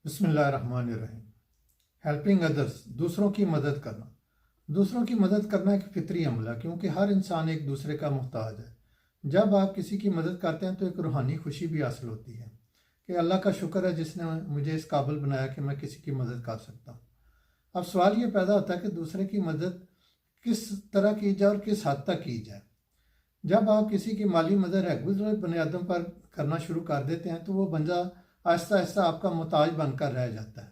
बिस्मिल्लाहिर्रहमानिर्रहीम। Helping others, दूसरों की मदद करना। दूसरों की मदद करना एक फितरी अमल है, क्योंकि हर इंसान एक दूसरे का मोहताज है। जब आप किसी की मदद करते हैं तो एक रूहानी खुशी भी हासिल होती है कि अल्लाह का शुक्र है जिसने मुझे इस काबिल बनाया कि मैं किसी की मदद कर सकता हूँ। अब सवाल ये पैदा होता है कि दूसरे की मदद किस तरह की जाए और किस हद तक की जाए। जब आप किसी की माली मदद रेगुलर बुनियादों पर करना शुरू कर देते हैं तो वो बंदा आहिस्ता आहिस्ता आपका मोहताज बनकर रह जाता है,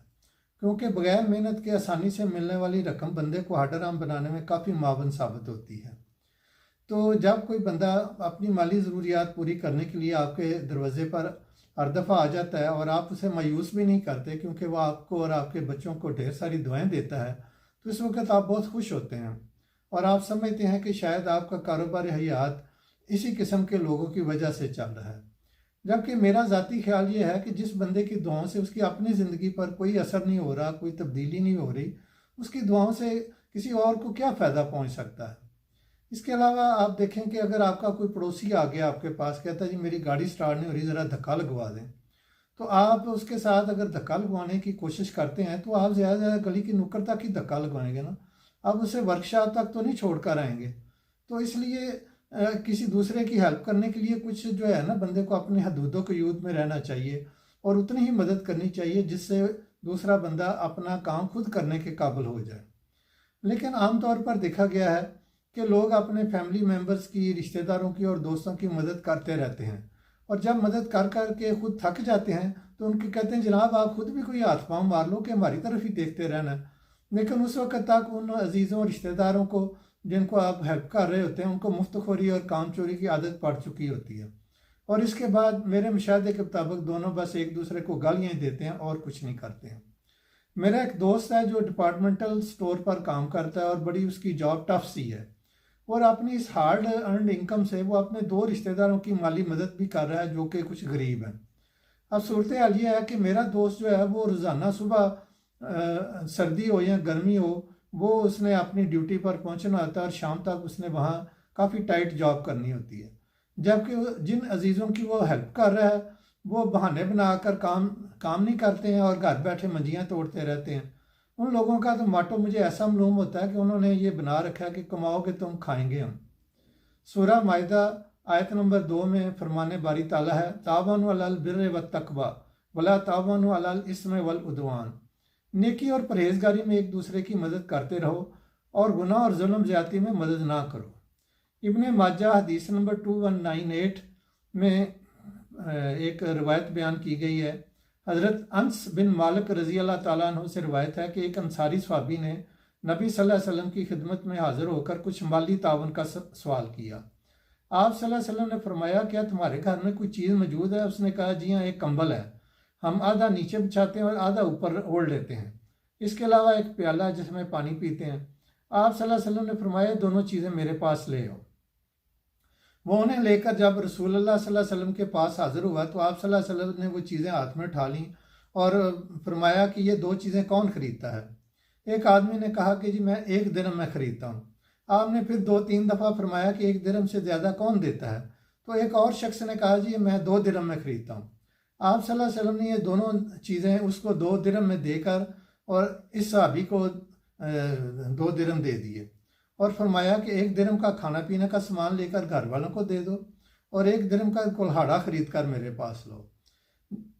क्योंकि बगैर मेहनत के आसानी से मिलने वाली रकम बंदे को हाडराम बनाने में काफ़ी मावन साबित होती है। तो जब कोई बंदा अपनी माली ज़रूरियात पूरी करने के लिए आपके दरवाजे पर हर दफ़ा आ जाता है और आप उसे मायूस भी नहीं करते, क्योंकि वह आपको और आपके बच्चों को ढेर सारी दुआएं देता है, तो इस वक्त आप बहुत खुश होते हैं और आप समझते हैं कि शायद आपका कारोबार हयात इसी किस्म के लोगों की वजह से चल रहा है। जबकि मेरा ज़ाती ख्याल ये है कि जिस बंदे की दुआओं से उसकी अपनी ज़िंदगी पर कोई असर नहीं हो रहा, कोई तब्दीली नहीं हो रही, उसकी दुआओं से किसी और को क्या फ़ायदा पहुंच सकता है। इसके अलावा आप देखें कि अगर आपका कोई पड़ोसी आ गया आपके पास, कहता है जी मेरी गाड़ी स्टार्ट नहीं हो रही, ज़रा धक्का लगवा दें, तो आप उसके साथ अगर धक्का लगवाने की कोशिश करते हैं तो आप ज़्यादा से ज़्यादा गली की नुक्कड़ तक ही धक्का लगवाएंगे ना, आप उसे वर्कशॉप तक तो नहीं छोड़ कर आएंगे। तो इसलिए किसी दूसरे की हेल्प करने के लिए कुछ जो है ना, बंदे को अपनी हदूदों के यूद में रहना चाहिए और उतनी ही मदद करनी चाहिए जिससे दूसरा बंदा अपना काम खुद करने के काबिल हो जाए। लेकिन आमतौर पर देखा गया है कि लोग अपने फैमिली मेम्बर्स की, रिश्तेदारों की और दोस्तों की मदद करते रहते हैं और जब मदद कर कर के खुद थक जाते हैं तो उनके कहते हैं जनाब आप खुद भी कोई हाथ पाँव मार लो कि हमारी तरफ ही देखते रहना है। लेकिन उस वक्त तक उन अजीज़ों और रिश्तेदारों को जिनको आप हेल्प कर रहे होते हैं उनको मुफ्तखोरी और काम चोरी की आदत पड़ चुकी होती है और इसके बाद मेरे मुशाहदे के मुताबिक दोनों बस एक दूसरे को गालियाँ देते हैं और कुछ नहीं करते हैं। मेरा एक दोस्त है जो डिपार्टमेंटल स्टोर पर काम करता है और बड़ी उसकी जॉब टफ सी है और अपनी इस हार्ड अर्नड इनकम से वो अपने दो रिश्तेदारों की माली मदद भी कर रहा है जो कि कुछ गरीब हैं। अब सूरत हाल ये है कि मेरा दोस्त जो है वो रोज़ाना सुबह सर्दी हो या गर्मी हो, वो उसने अपनी ड्यूटी पर पहुंचना होता है और शाम तक उसने वहाँ काफ़ी टाइट जॉब करनी होती है। जबकि जिन अजीज़ों की वो हेल्प कर रहा है वो बहाने बनाकर काम नहीं करते हैं और घर बैठे मंजियाँ तोड़ते रहते हैं। उन लोगों का तो माटो मुझे ऐसा मालूम होता है कि उन्होंने ये बना रखा है कि कमाओगे तुम खाएंगे हम। सूरह माइदा आयत नंबर 2 में फरमाने बारी ताला है, तावानु अलल बिर्रि व तकवा वला तावानु अलल इस्म वल उदवान। नेकी और परहेजगारी में एक दूसरे की मदद करते रहो और गुनाह और जुल्म ज्यादती में मदद ना करो। इब्ने माजा हदीस नंबर 2198 में एक रवायत बयान की गई है। हज़रत अंस बिन मालिक रज़ी अल्लाह ताला अन्हु से रवायत है कि एक अंसारी सहाबी ने नबी सल्लल्लाहु अलैहि वसल्लम की खिदमत में हाजिर होकर कुछ माली तावन का सवाल किया। आप सल्लल्लाहु अलैहि वसल्लम ने फरमाया क्या तुम्हारे घर में कोई चीज़ मौजूद है? उसने कहा जी हाँ, एक कंबल है, हम आधा नीचे बिछाते हैं और आधा ऊपर ओढ़ लेते हैं, इसके अलावा एक प्याला जिसमें पानी पीते हैं। आप सल्लल्लाहु अलैहि वसल्लम ने फरमाया दोनों चीज़ें मेरे पास ले आओ। वो उन्हें लेकर जब रसूलुल्लाह सल्लल्लाहु अलैहि वसल्लम के पास हाजिर हुआ तो आप सल्लल्लाहु अलैहि वसल्लम ने वो चीज़ें हाथ में उठा लीं और फरमाया कि ये दो चीज़ें कौन ख़रीदता है? एक आदमी ने कहा कि जी मैं 1 दिरहम में ख़रीदता हूँ। आपने फिर 2-3 दफ़ा फरमाया कि 1 दिरहम से ज़्यादा कौन देता है? तो एक और शख्स ने कहा जी मैं 2 दिरहम में ख़रीदता हूँ। आप सल्लल्लाहु अलैहि वसल्लम ने ये दोनों चीज़ें उसको 2 दिरहम में देकर और इस सहाबी को 2 दिरहम दे दिए और फरमाया कि 1 दिरहम का खाना पीने का सामान लेकर घर वालों को दे दो और 1 दिरहम का कुल्हाड़ा ख़रीद कर मेरे पास लो।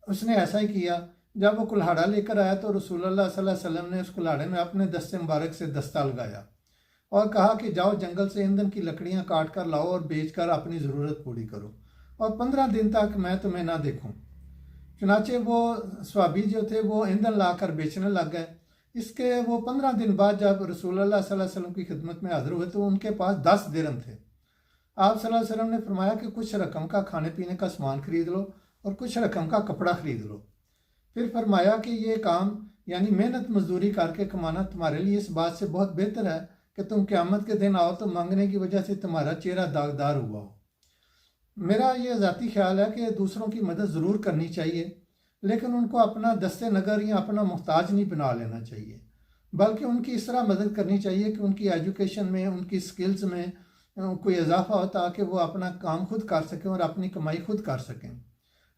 उसने ऐसा ही किया। जब वो कुल्हाड़ा लेकर आया तो रसूलुल्लाह सल्लल्लाहु अलैहि वसल्लम ने उस कुल्हाड़े में अपने दस्ते मुबारक से दस्ता लगाया और कहा कि जाओ जंगल से ईंधन की लकड़ियाँ काट कर लाओ और बेच कर अपनी ज़रूरत पूरी करो और 15 दिन तक मैं तुम्हें ना देखूँ। चुनाचे वो सहाबी जो थे वो ईंधन ला कर बेचने लग गए। इसके वो 15 दिन बाद जब रसूलुल्लाह सल्लल्लाहु अलैहि वसल्लम की खिदमत में हाजिर हुए तो उनके पास 10 दिरहम थे। आप सल्लल्लाहु अलैहि वसल्लम ने फरमाया कि कुछ रकम का खाने पीने का सामान खरीद लो और कुछ रकम का कपड़ा खरीद लो। फिर फरमाया कि ये काम यानी मेहनत मजदूरी करके कमाना तुम्हारे लिए इस बात से बहुत बेहतर है कि तुम क़यामत के दिन आओ तो मांगने की वजह से तुम्हारा चेहरा दागदार हुआ हो। मेरा ये ज़ाती ख्याल है कि दूसरों की मदद ज़रूर करनी चाहिए, लेकिन उनको अपना दस्ते नगर या अपना मुहताज नहीं बना लेना चाहिए, बल्कि उनकी इस तरह मदद करनी चाहिए कि उनकी एजुकेशन में, उनकी स्किल्स में कोई इजाफा हो ताकि वो अपना काम खुद कर सकें और अपनी कमाई खुद कर सकें।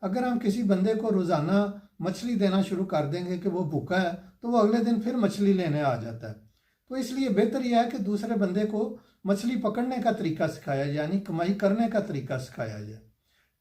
अगर हम किसी बंदे को रोज़ाना मछली देना शुरू कर देंगे कि वो भूखा है, तो वो अगले दिन फिर मछली लेने आ जाता है। तो इसलिए बेहतर यह है कि दूसरे बंदे को मछली पकड़ने का तरीका सिखाया जाए, यानी कमाई करने का तरीका सिखाया जाए।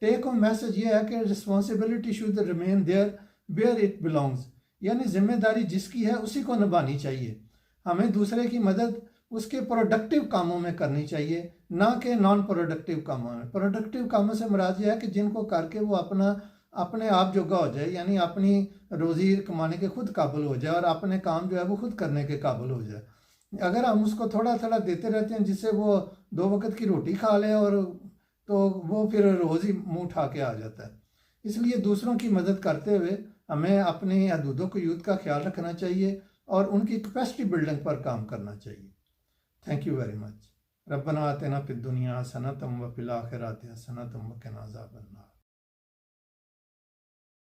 टेक होम मैसेज ये है कि responsibility should remain there where it belongs, यानी जिम्मेदारी जिसकी है उसी को निभानी चाहिए। हमें दूसरे की मदद उसके प्रोडक्टिव कामों में करनी चाहिए, ना कि नॉन प्रोडक्टिव कामों में। प्रोडक्टिव कामों से मुराद यह है कि जिनको करके वो अपने आप जोगा हो जाए, यानी अपनी रोज़ी कमाने के खुद काबिल हो जाए और अपने काम जो है वो खुद करने के काबिल हो जाए। अगर हम उसको थोड़ा थोड़ा देते रहते हैं जिससे वो 2 वक्त की रोटी खा ले, और तो वो फिर रोज़ ही मुंह उठा के आ जाता है। इसलिए दूसरों की मदद करते हुए हमें अपनी हदूदों को यूथ का ख्याल रखना चाहिए और उनकी कैपेसिटी बिल्डिंग पर काम करना चाहिए। Thank you very much. रब्बना आतिना फिद दुनिया हसनतम व फिल आखिरति हसनतम व क़िना अज़ाबन्नार।